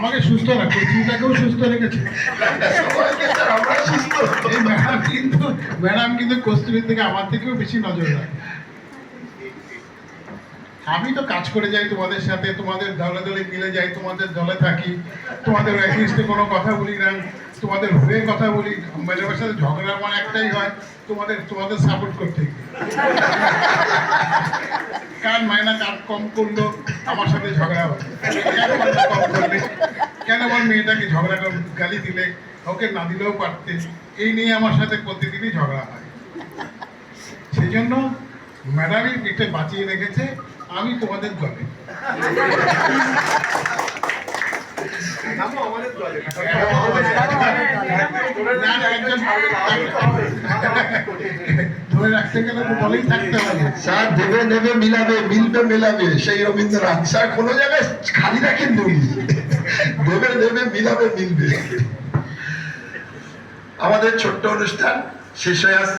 আমাকে সুস্থ রাখো, চিন্তাকেও সুস্থ রেখেছে। এই ম্যাডাম কিন্তু কস্তুরীর থেকে আমার থেকেও বেশি নজর রাখে। আমি তো কাজ করে যাই তোমাদের সাথে, তোমাদের দলে দলে মিলে যাই, তোমাদের দলে থাকি, তোমাদের অ্যাগেইনস্টে কোনো কথা বলি না, তোমাদের হয়ে কথা বলি। ম্যাডামের সাথে ঝগড়া আমার একটাই হয়, তোমাদের সাপোর্ট করতে গিয়ে। কার মায়না কার কম করলো আমার সাথে ঝগড়া হয়, কেন মায়না কম করলে, কেন আমার মেয়েটাকে ঝগড়া গালি দিলে, ওকে না দিলেও পারতে, এই নিয়ে আমার সাথে প্রতিদিনই ঝগড়া হয়। সেই জন্য ম্যাডামই পেটে বাঁচিয়ে রেখেছে, আমি তোমাদের দলে। ধরে রাখতে গেলে তো দলেই থাকতে হবে। স্যার দেবে নেবে মিলাবে, মিলবে মেলাবে, সেই রবীন্দ্রনাথ স্যার কোনো জায়গায় খালি রাখেন দুই, দেবে নেবে মিলাবে মিলবে। আমাদের ছোট্ট অনুষ্ঠান শেষ হয়ে আসছে।